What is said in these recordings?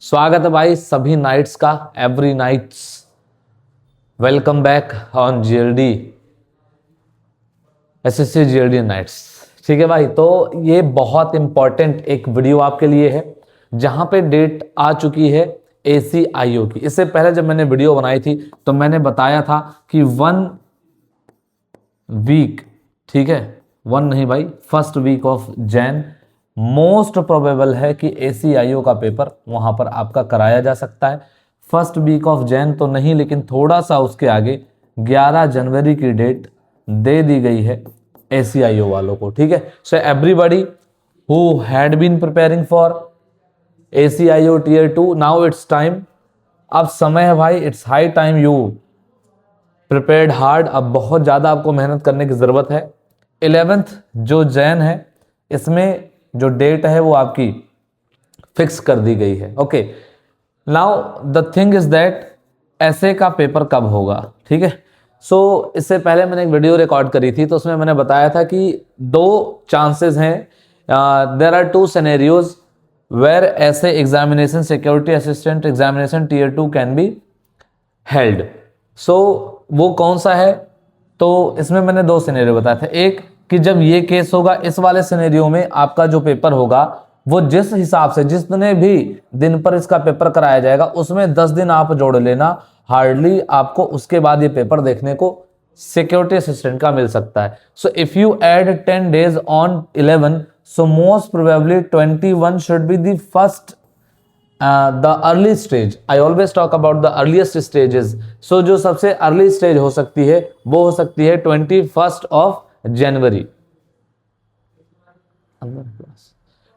स्वागत है भाई सभी नाइट्स का, every knights. Welcome back on GLD, SSC GLD knights. ठीक है भाई, तो ये बहुत इंपॉर्टेंट एक वीडियो आपके लिए है जहां पे डेट आ चुकी है ACIO की। इससे पहले जब मैंने वीडियो बनाई थी तो मैंने बताया था कि 1 वीक, ठीक है, 1 नहीं भाई, first week of Jan most probable है कि ACIO का पेपर वहां पर आपका कराया जा सकता है। फर्स्ट वीक ऑफ जैन तो नहीं, लेकिन थोड़ा सा उसके आगे 11 जनवरी की डेट दे दी गई है ACIO वालों को। ठीक है, so everybody who had been preparing for ACIO tier 2, now it's time. अब समय है भाई, it's high time you prepared hard. अब बहुत ज़्यादा आपको मेहनत करने की ज़रूरत है। 11th जो जैन है इसमें जो डेट है वो आपकी फिक्स कर दी गई है। Okay, now the thing is that ऐसे का पेपर कब होगा। ठीक है, सो इससे पहले मैंने एक वीडियो रिकॉर्ड करी थी तो उसमें मैंने बताया था कि 2 चांसेस हैं, देयर आर 2 सिनेरियोज वेयर ऐसे examination security assistant examination tier 2 can be held. So वो कौन सा है, तो इसमें मैंने 2 सिनेरियो बताया था। एक कि जब ये केस होगा, इस वाले सिनेरियो में आपका जो पेपर होगा वो जिस हिसाब से जितने भी दिन पर इसका पेपर कराया जाएगा उसमें 10 दिन आप जोड़ लेना, हार्डली आपको उसके बाद ये पेपर देखने को सिक्योरिटी असिस्टेंट का मिल सकता है। So if you add 10 days on 11, so most probably 21 should be the first the early stage. I always talk about the earliest stages. So जो सबसे अर्ली स्टेज हो सकती है वो हो सकती है 21 ऑफ जनवरी,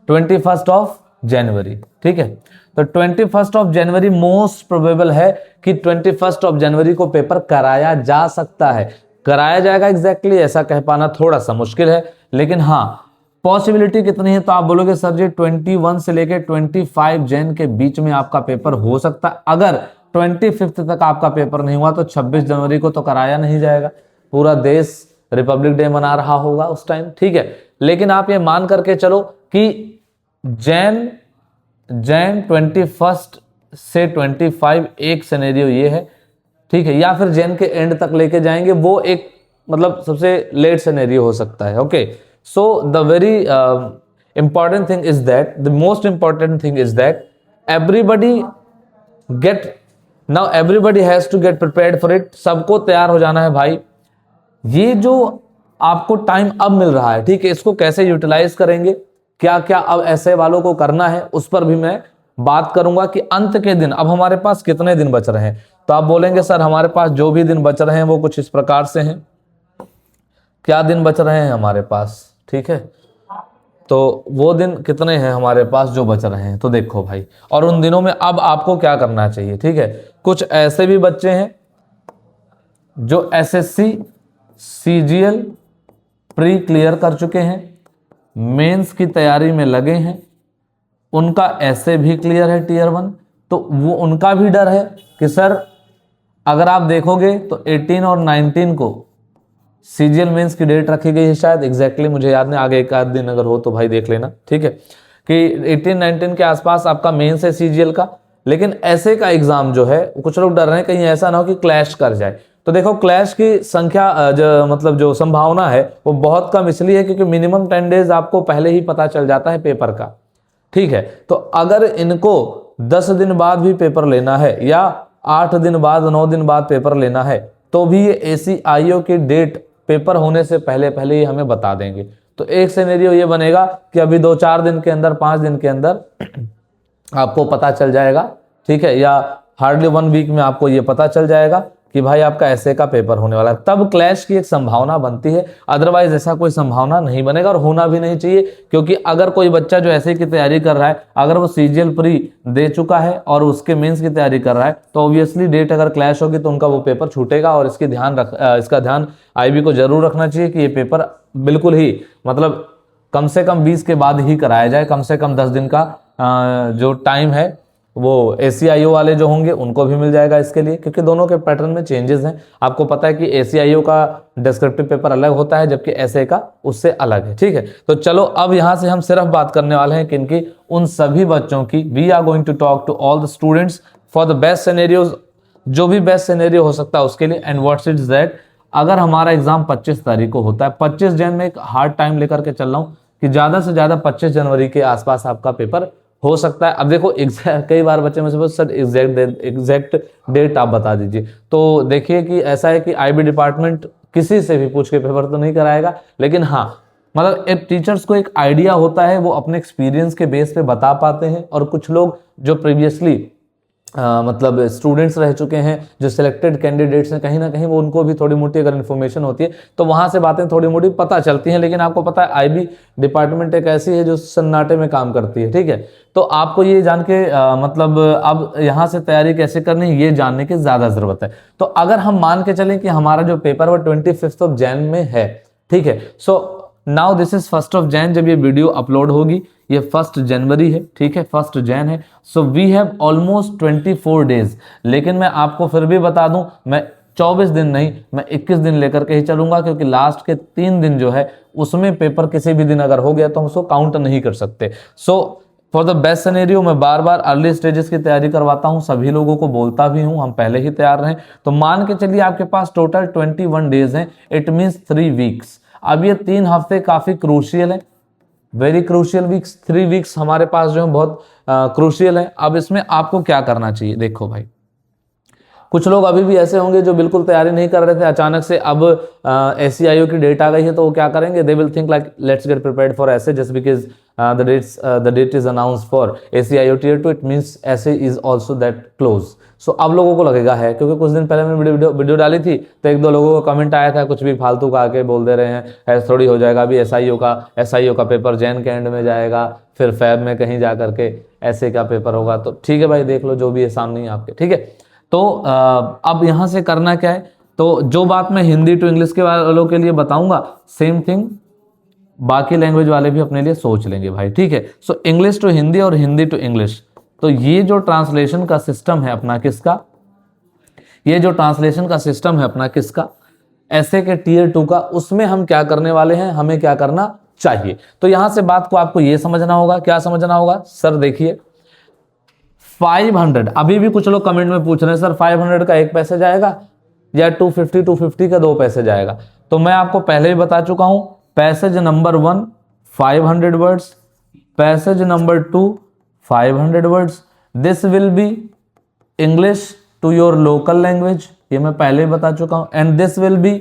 21 ऑफ जनवरी। ठीक है, तो 21 ऑफ जनवरी मोस्ट प्रोबेबल है कि 21 ऑफ जनवरी को पेपर कराया जा सकता है। कराया जाएगा एग्जैक्टली ऐसा कह पाना थोड़ा सा मुश्किल है, लेकिन हाँ पॉसिबिलिटी कितनी है, तो आप बोलोगे सर जी 21 से लेके 25 जैन के बीच में आपका पेपर हो सकता है। अगर 25 तक आपका पेपर नहीं हुआ तो 26 जनवरी को तो कराया नहीं जाएगा, पूरा देश रिपब्लिक डे मना रहा होगा उस टाइम। ठीक है, लेकिन आप ये मान करके चलो कि जैन 21 से 25 एक सिनेरियो ये है। ठीक है, या फिर जैन के एंड तक लेके जाएंगे, वो एक मतलब सबसे लेट सिनेरियो हो सकता है। Okay, so the very important thing is that, the most important thing is that everybody get, now everybody has to get prepared for it. सबको तैयार हो जाना है भाई। ये जो आपको टाइम अब मिल रहा है, ठीक है, इसको कैसे यूटिलाइज करेंगे, क्या क्या अब ऐसे वालों को करना है, उस पर भी मैं बात करूंगा कि अंत के दिन अब हमारे पास कितने दिन बच रहे हैं। तो आप बोलेंगे सर हमारे पास जो भी दिन बच रहे हैं वो कुछ इस प्रकार से हैं। क्या दिन बच रहे हैं हमारे पास, ठीक है, तो वो दिन कितने हैं हमारे पास जो बच रहे हैं, तो देखो भाई, और उन दिनों में अब आपको क्या करना चाहिए। ठीक है, कुछ ऐसे भी बच्चे हैं जो SSC CGL प्री क्लियर कर चुके हैं, मेंस की तैयारी में लगे हैं, उनका ऐसे भी क्लियर है टीयर 1, तो वो उनका भी डर है कि सर अगर आप देखोगे तो 18 और 19 को CGL मेंस की डेट रखी गई है शायद, एग्जैक्टली मुझे याद नहीं, आगे एक आध दिन अगर हो तो भाई देख लेना। ठीक है, कि 18-19 के आसपास आपका मेंस है CGL का, लेकिन ऐसे का एग्जाम जो है कुछ लोग डर रहे हैं कहीं ऐसा ना हो कि क्लैश कर जाए। तो देखो क्लैश की संख्या जो संभावना है वो बहुत कम इसलिए है क्योंकि मिनिमम 10 days आपको पहले ही पता चल जाता है पेपर का। ठीक है, तो अगर इनको 10 दिन बाद भी पेपर लेना है या 8 दिन बाद 9 दिन बाद पेपर लेना है तो भी ये ACIO की डेट पेपर होने से पहले पहले ही हमें बता देंगे। तो एक सिनेरियो ये बनेगा कि अभी 2-4 दिन के अंदर, 5 दिन के अंदर आपको पता चल जाएगा। ठीक है, या हार्डली 1 वीक में आपको ये पता चल जाएगा कि भाई आपका ऐसे का पेपर होने वाला है, तब क्लैश की एक संभावना बनती है। अदरवाइज ऐसा कोई संभावना नहीं बनेगा और होना भी नहीं चाहिए, क्योंकि अगर कोई बच्चा जो ऐसे की तैयारी कर रहा है, अगर वो CGL प्री दे चुका है और उसके मेंस की तैयारी कर रहा है, तो ऑब्वियसली डेट अगर क्लैश होगी तो उनका वो पेपर छूटेगा। और इसका ध्यान IB को जरूर रखना चाहिए कि ये पेपर बिल्कुल ही मतलब कम से कम 20 के बाद ही कराया जाए, कम से कम 10 दिन का जो टाइम है वो ACIO वाले जो होंगे उनको भी मिल जाएगा इसके लिए, क्योंकि दोनों के पैटर्न में चेंजेस हैं। आपको पता है कि ACIO का डिस्क्रिप्टिव पेपर अलग होता है जबकि SA का उससे अलग है, ठीक है। तो चलो अब यहाँ से हम सिर्फ बात करने वाले हैं किनकी, उन सभी बच्चों की। We are going to talk to all the students for the best scenarios, जो भी बेस्ट सिनेरियो हो सकता है उसके लिए। एंड व्हाट्स इज दैट, अगर हमारा एग्जाम 25 तारीख को होता है, 25 जन में एक हार्ड टाइम लेकर के चल रहा हूँ कि ज्यादा से ज्यादा 25 जनवरी के आसपास आपका पेपर हो सकता है। अब देखो कई बार बच्चे में से सर एग्जैक्ट डेट आप बता दीजिए, तो देखिए कि ऐसा है कि IB डिपार्टमेंट किसी से भी पूछ के पेपर तो नहीं कराएगा, लेकिन हाँ मतलब एक टीचर्स को एक आइडिया होता है, वो अपने एक्सपीरियंस के बेस पे बता पाते हैं। और कुछ लोग जो प्रीवियसली मतलब स्टूडेंट्स रह चुके हैं, जो सिलेक्टेड कैंडिडेट्स हैं, कहीं ना कहीं वो उनको भी थोड़ी मोटी अगर इन्फॉर्मेशन होती है तो वहां से बातें थोड़ी मोटी पता चलती हैं। लेकिन आपको पता है IB डिपार्टमेंट एक ऐसी है जो सन्नाटे में काम करती है, ठीक है। तो आपको ये जान के मतलब अब यहाँ से तैयारी कैसे करनी है ये जानने की ज्यादा जरूरत है। तो अगर हम मान के चलें कि हमारा जो पेपर वो 25 जैन में है, ठीक है। So now this is 1 Jain, जब ये वीडियो अपलोड होगी ये 1 जनवरी है, ठीक है, 1 जैन है। So we have almost 24 days. लेकिन मैं आपको फिर भी बता दूं, मैं 24 दिन नहीं, मैं 21 दिन लेकर के ही चलूंगा, क्योंकि लास्ट के 3 दिन जो है उसमें पेपर किसी भी दिन अगर हो गया तो हम उसको काउंट नहीं कर सकते। So for the best scenario मैं बार बार अर्ली स्टेजेस की तैयारी करवाता हूं, सभी लोगों को बोलता भी हूं हम पहले ही तैयार रहें। तो मान के चलिए आपके पास टोटल 21 डेज हैं, इट मीन्स 3 वीक्स। अब ये 3 हफ्ते काफी क्रूशियल है, वेरी क्रूशियल वीक्स, 3 वीक्स हमारे पास जो है बहुत क्रूशियल है। अब इसमें आपको क्या करना चाहिए, देखो भाई, कुछ लोग अभी भी ऐसे होंगे जो बिल्कुल तैयारी नहीं कर रहे थे, अचानक से अब ACIO की डेट आ गई है तो वो क्या करेंगे, they will think like let's get prepared for ऐसे just because the date is announced for ACIO Tier 2, it means ऐसे is also that close. So अब लोगों को लगेगा है, क्योंकि कुछ दिन पहले मैंने वीडियो डाली थी तो 1-2 लोगों का कमेंट आया था, कुछ भी फालतू का आके बोल दे रहे हैं ऐसा थोड़ी हो जाएगा, अभी SIO का पेपर जैन के एंड में जाएगा, फिर फैब में कहीं जा करके ऐसे का पेपर होगा। तो ठीक है भाई, देख लो जो भी है सामने ही आपके, ठीक है। तो अब यहां से करना क्या है, तो जो बात मैं हिंदी टू इंग्लिश के वालों के लिए बताऊंगा, सेम थिंग बाकी लैंग्वेज वाले भी अपने लिए सोच लेंगे भाई, ठीक है। सो इंग्लिश टू हिंदी और हिंदी टू इंग्लिश, तो ये जो ट्रांसलेशन का सिस्टम है अपना किसका, ये जो ट्रांसलेशन का सिस्टम है अपना किसका, ऐसे के Tier 2 का, उसमें हम क्या करने वाले हैं, हमें क्या करना चाहिए। तो यहां से बात को आपको ये समझना होगा, क्या समझना होगा सर, देखिए 500, अभी भी कुछ लोग कमेंट में पूछ रहे हैं सर 500 का 1 पैसे जाएगा या 250 का 2 पैसे जाएगा। तो मैं आपको पहले ही बता चुका हूं, passage number 1 500 words, passage number 2 500 words, this will be English to your local language, ये मैं पहले ही बता चुका हूं, and this will be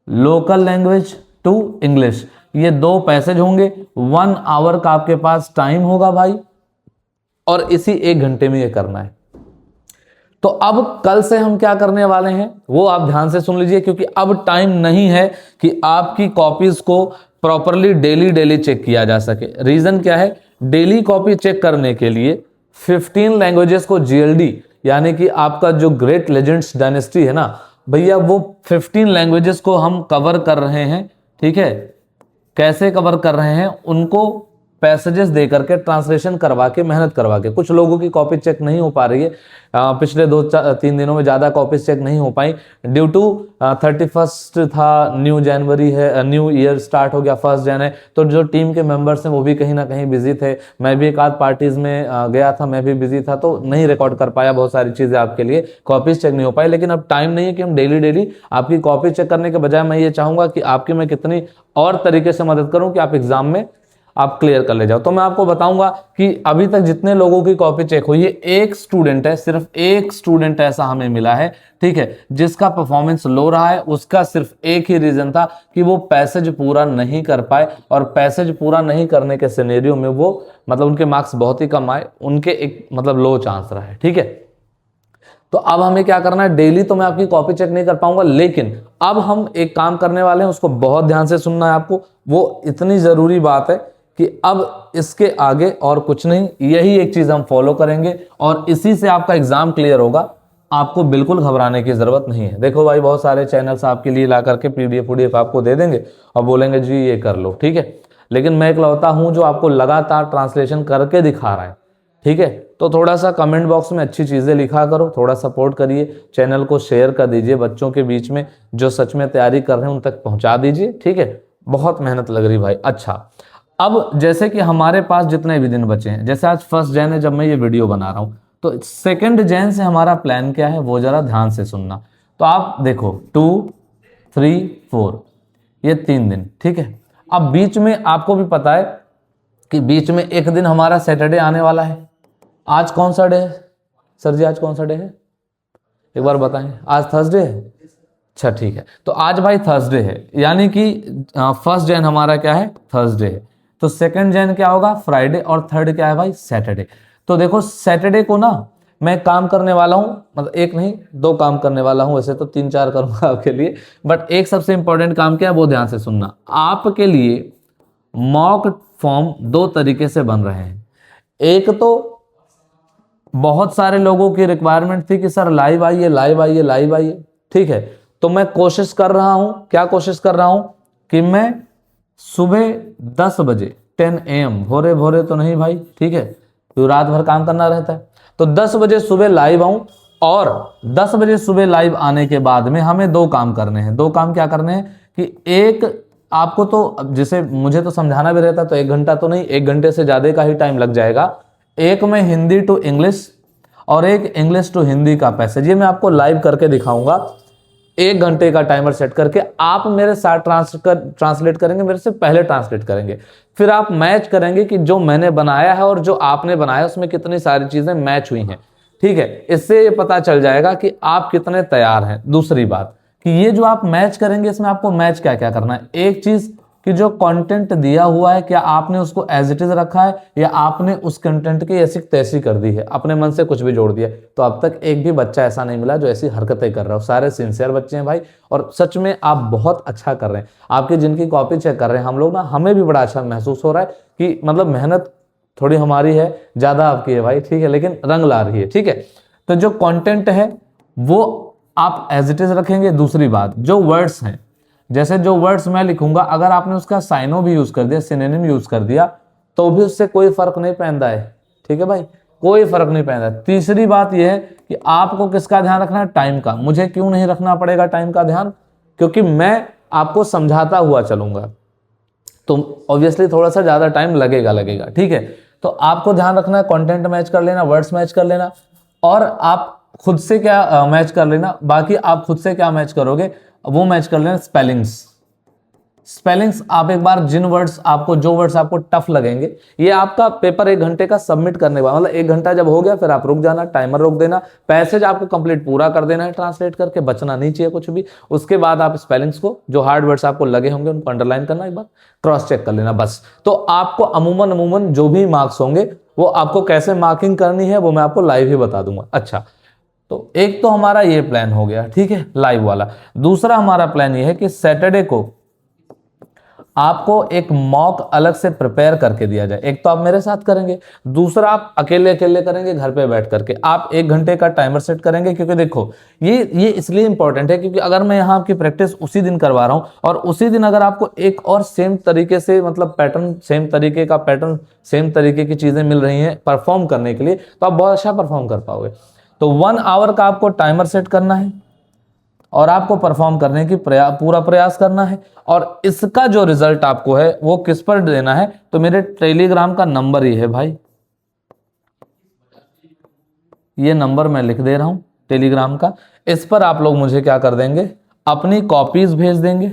local language to English. ये 2 पैसेज होंगे, 1 आवर का आपके पास टाइम होगा भाई, और इसी 1 घंटे में ये करना है। तो अब कल से हम क्या करने वाले हैं वो आप ध्यान से सुन लीजिए, क्योंकि अब टाइम नहीं है कि आपकी कॉपीज को प्रॉपरली डेली चेक किया जा सके। रीजन क्या है, डेली कॉपी चेक करने के लिए 15 लैंग्वेजेस को GLD यानी कि आपका जो ग्रेट लेजेंड्स डायनेस्टी है ना भैया, वो 15 लैंग्वेजेस को हम कवर कर रहे हैं, ठीक है। कैसे कवर कर रहे हैं, उनको पैसेजेस दे करके ट्रांसलेशन करवा के, मेहनत करवा के। कुछ लोगों की कॉपी चेक नहीं हो पा रही है, पिछले 2-3 दिनों में ज्यादा कॉपीज चेक नहीं हो पाई ड्यू टू 31 था, न्यू जनवरी है, न्यू ईयर स्टार्ट हो गया, 1 जन है, तो जो टीम के मेंबर्स हैं वो भी कहीं ना कहीं बिजी थे। मैं भी एक आध पार्टीज में गया था, मैं भी बिजी था, तो नहीं रिकॉर्ड कर पाया बहुत सारी चीजें आपके लिए, कॉपीज चेक नहीं हो पाई। लेकिन अब टाइम नहीं है कि हम डेली आपकी कॉपी चेक करने के बजाय मैं ये चाहूंगा कि आपकी मैं कितनी और तरीके से मदद करूं कि आप एग्जाम में आप क्लियर कर ले जाओ। तो मैं आपको बताऊंगा कि अभी तक जितने लोगों की कॉपी चेक हुई है, एक स्टूडेंट है, सिर्फ एक स्टूडेंट ऐसा हमें मिला है, ठीक है, जिसका परफॉर्मेंस लो रहा है। उसका सिर्फ एक ही रीजन था कि वो पैसेज पूरा नहीं कर पाए, और पैसेज पूरा नहीं करने के सिनेरियो में वो मतलब उनके मार्क्स बहुत ही कम आए, उनके एक मतलब लो चांस रहा है, ठीक है। तो अब हमें क्या करना है, डेली तो मैं आपकी कॉपी चेक नहीं कर पाऊंगा, लेकिन अब हम एक काम करने वाले हैं, उसको बहुत ध्यान से सुनना है आपको। वो इतनी जरूरी बात है कि अब इसके आगे और कुछ नहीं, यही एक चीज हम फॉलो करेंगे और इसी से आपका एग्जाम क्लियर होगा। आपको बिल्कुल घबराने की जरूरत नहीं है। देखो भाई, बहुत सारे चैनल्स आपके लिए ला करके PDF आपको दे देंगे और बोलेंगे जी ये कर लो, ठीक है, लेकिन मैं इकलौता हूं जो आपको लगातार ट्रांसलेशन करके दिखा रहा है, ठीक है। तो थोड़ा सा कमेंट बॉक्स में अच्छी चीज़ें लिखा करो, थोड़ा सपोर्ट करिए, चैनल को शेयर कर दीजिए, बच्चों के बीच में जो सच में तैयारी कर रहे हैं उन तक पहुंचा दीजिए, ठीक है। बहुत मेहनत लग रही भाई। अच्छा, अब जैसे कि हमारे पास जितने भी दिन बचे हैं, जैसे आज 1 जैन है जब मैं ये वीडियो बना रहा हूँ, तो 2 जैन से हमारा प्लान क्या है वो जरा ध्यान से सुनना। तो आप देखो 2, 3, 4 ये 3 दिन, ठीक है। अब बीच में आपको भी पता है कि बीच में एक दिन हमारा सैटरडे आने वाला है। आज कौन सा डे है सर जी? आज कौन सा डे है एक बार बताएंगे? आज थर्सडे है। अच्छा ठीक है, तो आज भाई थर्सडे है, यानी कि 1 जैन हमारा क्या है? थर्सडे है। तो 2 जैन क्या होगा? फ्राइडे। और 3 क्या है भाई? सैटरडे। तो देखो सैटरडे को ना मैं काम करने वाला हूं, मतलब एक नहीं 2 काम करने वाला हूं, वैसे तो 3-4 करूंगा आपके लिए, बट एक सबसे इंपॉर्टेंट काम क्या है वो ध्यान से सुनना। आपके लिए मॉक फॉर्म 2 तरीके से बन रहे हैं। एक तो बहुत सारे लोगों की रिक्वायरमेंट थी कि सर लाइव आइए, लाइव आइए, लाइव आइए, ठीक है। तो मैं कोशिश कर रहा हूं, क्या कोशिश कर रहा हूं कि मैं सुबह 10 बजे 10 AM, भोरे भोरे तो नहीं भाई, ठीक है, तो रात भर काम करना रहता है, तो 10 बजे सुबह लाइव आऊं। और 10 बजे सुबह लाइव आने के बाद में हमें 2 काम करने हैं। 2 काम क्या करने हैं कि एक आपको तो जैसे मुझे तो समझाना भी रहता तो 1 घंटा तो नहीं, 1 घंटे से ज्यादा का ही टाइम लग जाएगा। एक में हिंदी टू इंग्लिश और एक इंग्लिश टू हिंदी का पैसेज, ये मैं आपको लाइव करके दिखाऊंगा। 1 घंटे का टाइमर सेट करके आप मेरे साथ ट्रांसलेट करेंगे, मेरे से पहले ट्रांसलेट करेंगे, फिर आप मैच करेंगे कि जो मैंने बनाया है और जो आपने बनाया उसमें कितनी सारी चीजें मैच हुई हैं, ठीक है। इससे ये पता चल जाएगा कि आप कितने तैयार हैं। दूसरी बात कि ये जो आप मैच करेंगे इसमें आपको मैच क्या क्या करना है। एक चीज कि जो कंटेंट दिया हुआ है क्या आपने उसको एज इट इज रखा है या आपने उस कंटेंट की ऐसी तैसी कर दी है, अपने मन से कुछ भी जोड़ दिया। तो अब तक एक भी बच्चा ऐसा नहीं मिला जो ऐसी हरकतें कर रहा हो, सारे सिंसियर बच्चे हैं भाई, और सच में आप बहुत अच्छा कर रहे हैं। आपकी जिनकी कॉपी चेक कर रहे हैं हम लोग ना, हमें भी बड़ा अच्छा महसूस हो रहा है कि मतलब मेहनत थोड़ी हमारी है, ज्यादा आपकी है भाई, ठीक है, लेकिन रंग ला रही है, ठीक है। तो जो कंटेंट है वो आप एज इट इज रखेंगे। दूसरी बात, जो वर्ड्स हैं, जैसे जो वर्ड्स मैं लिखूंगा अगर आपने उसका साइनो भी यूज कर दिया, सिनोनिम यूज कर दिया, तो भी उससे कोई फर्क नहीं पैदा है, ठीक है भाई, कोई फर्क नहीं पैदा। तीसरी बात यह है कि आपको किसका ध्यान रखना है? टाइम का। मुझे क्यों नहीं रखना पड़ेगा टाइम का ध्यान? क्योंकि मैं आपको समझाता हुआ चलूंगा, तो ऑब्वियसली थोड़ा सा ज्यादा टाइम लगेगा, ठीक है। तो आपको ध्यान रखना है, कंटेंट मैच कर लेना, वर्ड्स मैच कर लेना, और आप खुद से क्या मैच कर लेना। बाकी आप खुद से क्या मैच करोगे वो मैच कर लेना। स्पेलिंग्स आप एक बार जिन वर्ड्स आपको, जो वर्ड्स आपको टफ लगेंगे, ये आपका पेपर 1 घंटे का सबमिट करने वाला, मतलब 1 घंटा जब हो गया फिर आप रुक जाना, टाइमर रोक देना, पैसेज आपको कंप्लीट पूरा कर देना है ट्रांसलेट करके, बचना नहीं चाहिए कुछ भी। उसके बाद आप स्पेलिंग्स को, जो हार्ड वर्ड्स आपको लगे होंगे उनको अंडरलाइन करना, एक बार क्रॉस चेक कर लेना बस। तो आपको अमूमन जो भी मार्क्स होंगे वो आपको कैसे मार्किंग करनी है वो मैं आपको लाइव ही बता दूंगा। अच्छा, तो एक तो हमारा ये प्लान हो गया, ठीक है, लाइव वाला। दूसरा हमारा प्लान ये है कि सैटरडे को आपको एक मॉक अलग से प्रिपेयर करके दिया जाए। एक तो आप मेरे साथ करेंगे, दूसरा आप अकेले करेंगे घर पे बैठ करके। आप 1 घंटे का टाइमर सेट करेंगे, क्योंकि देखो ये इसलिए इंपॉर्टेंट है क्योंकि अगर मैं यहाँ आपकी प्रैक्टिस उसी दिन करवा रहा हूँ और उसी दिन अगर आपको एक और सेम तरीके से, मतलब पैटर्न सेम तरीके की चीजें मिल रही हैं परफॉर्म करने के लिए, तो आप बहुत अच्छा परफॉर्म कर पाओगे। तो 1 आवर का आपको टाइमर सेट करना है और आपको परफॉर्म करने की पूरा प्रयास करना है। और इसका जो रिजल्ट आपको है वो किस पर देना है? तो मेरे टेलीग्राम का नंबर ही है भाई, ये नंबर मैं लिख दे रहा हूं टेलीग्राम का। इस पर आप लोग मुझे क्या कर देंगे? अपनी कॉपीज भेज देंगे।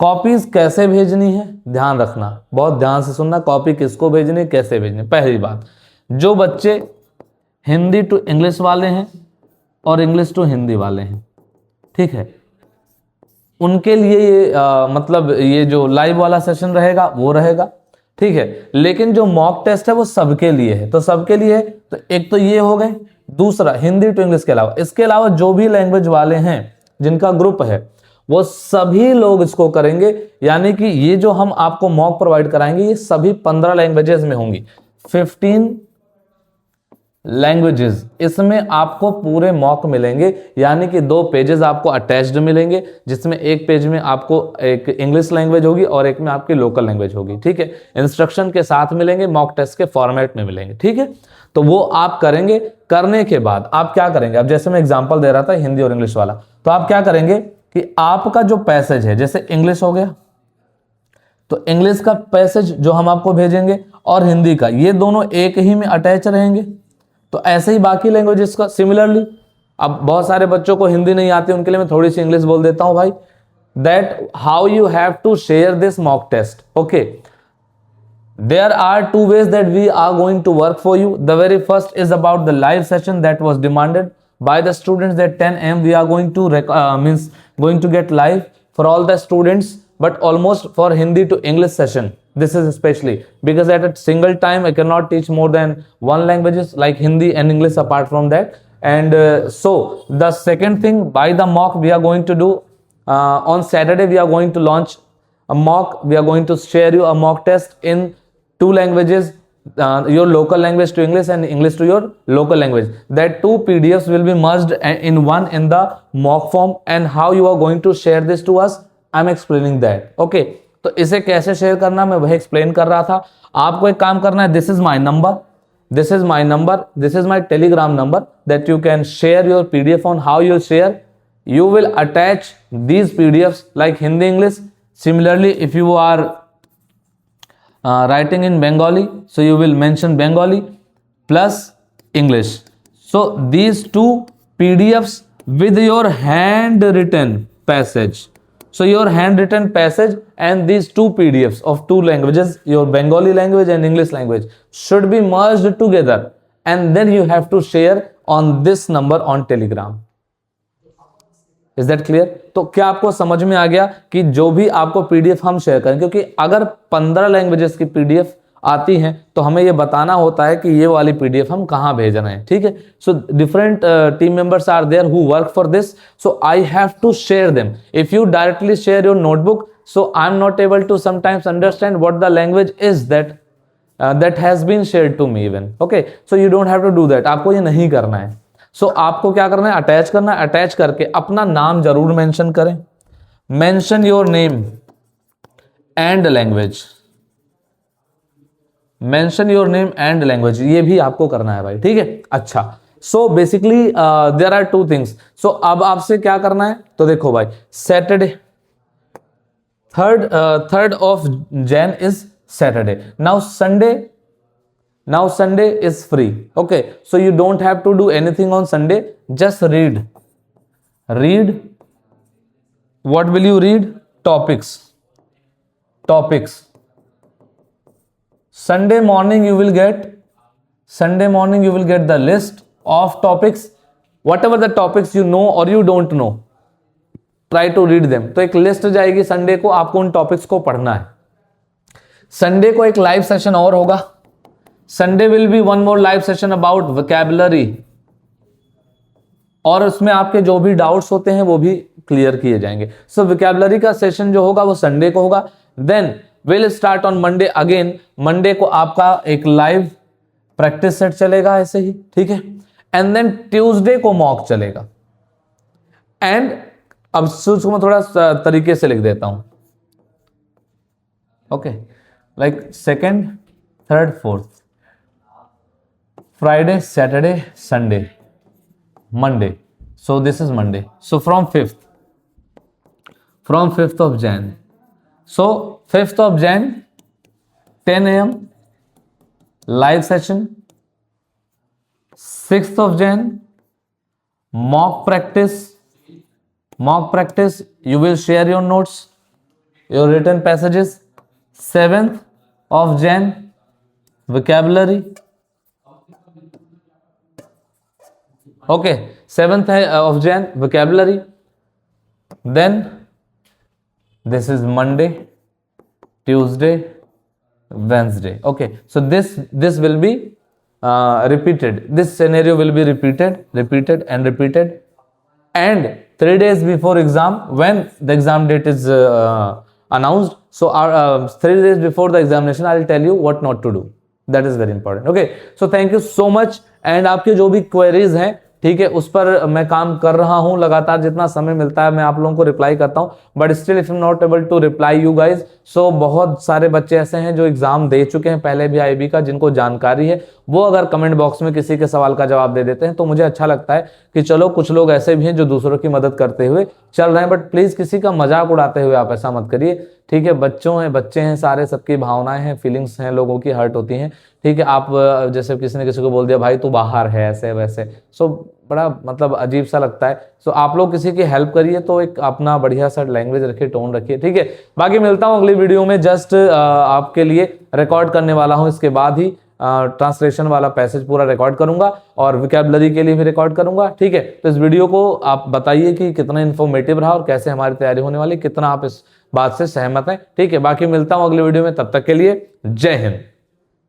कॉपीज कैसे भेजनी है ध्यान रखना, बहुत ध्यान से सुनना। कॉपी किसको भेजनी, कैसे भेजनी? पहली बात, जो बच्चे हिंदी टू इंग्लिश वाले हैं और इंग्लिश टू हिंदी वाले हैं, ठीक है, उनके लिए ये मतलब ये जो लाइव वाला सेशन रहेगा वो रहेगा, ठीक है। लेकिन जो मॉक टेस्ट है वो सबके लिए है। तो सबके लिए है तो एक तो ये हो गए। दूसरा, हिंदी टू इंग्लिश के अलावा, इसके अलावा जो भी लैंग्वेज वाले हैं जिनका ग्रुप है वो सभी लोग इसको करेंगे। यानी कि ये जो हम आपको मॉक प्रोवाइड कराएंगे ये सभी 15 लैंग्वेजेस में होंगी, 15 लैंग्वेजेस इसमें आपको पूरे मॉक मिलेंगे। यानी कि 2 पेजेस आपको अटैच्ड मिलेंगे, जिसमें एक पेज में आपको एक इंग्लिश लैंग्वेज होगी और एक में आपकी लोकल लैंग्वेज होगी, ठीक है। इंस्ट्रक्शन के साथ मिलेंगे, मॉक टेस्ट के फॉर्मेट में मिलेंगे, ठीक है। तो वो आप करेंगे। करने के बाद आप क्या करेंगे, अब जैसे मैं एग्जांपल दे रहा था हिंदी और इंग्लिश वाला, तो आप क्या करेंगे कि आपका जो पैसेज है, जैसे इंग्लिश हो गया तो इंग्लिश का पैसेज जो हम आपको भेजेंगे और हिंदी का, ये दोनों एक ही में अटैच रहेंगे। तो ऐसे ही बाकी लैंग्वेजेस का सिमिलरली। अब बहुत सारे बच्चों को हिंदी नहीं आती, उनके लिए मैं थोड़ी सी इंग्लिश बोल देता हूं भाई, that how you have to share this mock test. Okay, there are two ways that we are going to work for you. The very first is about the live session that was demanded by the students at 10 a.m. We are going to going to get live for all the students, but almost for Hindi to English session. This is especially because at a single time I cannot teach more than one languages like Hindi and English apart from that. And so the second thing, by the mock we are going to do on Saturday, we are going to launch a mock. We are going to share you a mock test in two languages, your local language to English and English to your local language. That two PDFs will be merged in one in the mock form, and how you are going to share this to us, I'm explaining that. Okay, तो इसे कैसे share करना मैं वही explain कर रहा था। आपको एक काम करना है, this is my number, this is my number, this is my Telegram number, that you can share your PDF on. How you share, you will attach these PDFs like Hindi English. Similarly, if you are writing in Bengali, so you will mention Bengali plus English. So these two PDFs with your handwritten passage. So your handwritten passage and these two PDFs of two languages, your Bengali language and English language, should be merged together, and then you have to share on this number on Telegram. Is that clear? तो क्या आपको समझ में आ गया कि जो भी आपको PDF हम शेयर करें, क्योंकि अगर 15 लैंग्वेजेस की PDF आती हैं तो हमें ये बताना होता है कि ये वाली PDF हम कहाँ भेज रहे हैं, ठीक है? So different team members are there who work for this, so I have to share them. If you directly share your notebook, so I am not able to sometimes understand what the language is that has been shared to me even. Okay, so you don't have to do that. आपको ये नहीं करना है. सो आपको क्या करना है, attach करना है. अटैच करके अपना नाम जरूर मेंशन करें. Mention your name and language. Mention your name and language, ये भी आपको करना है भाई, ठीक है? अच्छा, so basically there are two things. So अब आपसे क्या करना है, तो देखो भाई, Saturday third of Jan is Saturday. Now Sunday is free. Okay, so you don't have to do anything on Sunday. Just read. What will you read? Topics. Sunday morning you will get the list of topics. Whatever the topics you know or you don't know, try to read them. तो एक list जाएगी Sunday को, आपको उन topics को पढ़ना है. Sunday को एक लाइव सेशन और होगा. Sunday will be one more live session about vocabulary, और उसमें आपके जो भी डाउट्स होते हैं वो भी क्लियर किए जाएंगे. सो वोकैबुलरी का सेशन जो होगा वो संडे को होगा. Then will start on Monday again. Monday को आपका एक लाइव प्रैक्टिस सेट चलेगा ऐसे ही, ठीक है? एंड देन ट्यूसडे को मॉक चलेगा. एंड अब उसको मैं थोड़ा तरीके से लिख देता हूं. Okay, like 2nd, 3rd, 4th, Friday, Saturday, Sunday, Monday. So this is Monday. So from 5th of Jan. So 5th of Jan, 10 a.m. live session. 6th of Jan, mock practice. You will share your notes, your written passages. 7th of Jan, vocabulary. Okay, 7th of Jan, vocabulary. Then this is Monday, Tuesday, Wednesday. Okay, so this will be repeated. This scenario will be repeated. And 3 days before exam, when the exam date is announced, so 3 days before the examination I will tell you what not to do. That is very important. Okay, so thank you so much. And आपके जो भी queries हैं ठीक है, उस पर मैं काम कर रहा हूं लगातार, जितना समय मिलता है मैं आप लोगों को रिप्लाई करता हूं, but still if you not able to reply you guys, so बहुत सारे बच्चे ऐसे हैं जो एग्जाम दे चुके हैं पहले भी आईबी का, जिनको जानकारी है, वो अगर कमेंट बॉक्स में किसी के सवाल का जवाब दे देते हैं तो मुझे अच्छा लगता है कि चलो कुछ लोग ऐसे भी हैं जो दूसरों की मदद करते हुए चल रहे हैं, बट प्लीज किसी का मजाक उड़ाते हुए आप ऐसा मत करिए, ठीक है। बच्चे हैं सारे, सबकी भावनाएं हैं, फीलिंग्स हैं, लोगों की हर्ट होती हैं, ठीक है। आप जैसे किसी ने किसी को बोल दिया भाई तू बाहर है ऐसे वैसे, सो बड़ा मतलब अजीब सा लगता है। सो आप लोग किसी की हेल्प करिए तो एक अपना बढ़िया सा लैंग्वेज रखिए, टोन रखिए, ठीक है। बाकी मिलता हूं अगली वीडियो में, जस्ट आपके लिए रिकॉर्ड करने वाला हूं, इसके बाद ही ट्रांसलेशन वाला पैसेज पूरा रिकॉर्ड करूंगा और विकेबलरी के लिए भी रिकॉर्ड करूंगा, ठीक है। तो इस वीडियो को आप बताइए कि कितना इन्फॉर्मेटिव रहा और कैसे हमारी तैयारी होने वाली, कितना आप इस बात से सहमत हैं, ठीक है। बाकी मिलता हूं अगले वीडियो में, तब तक के लिए जय हिंद।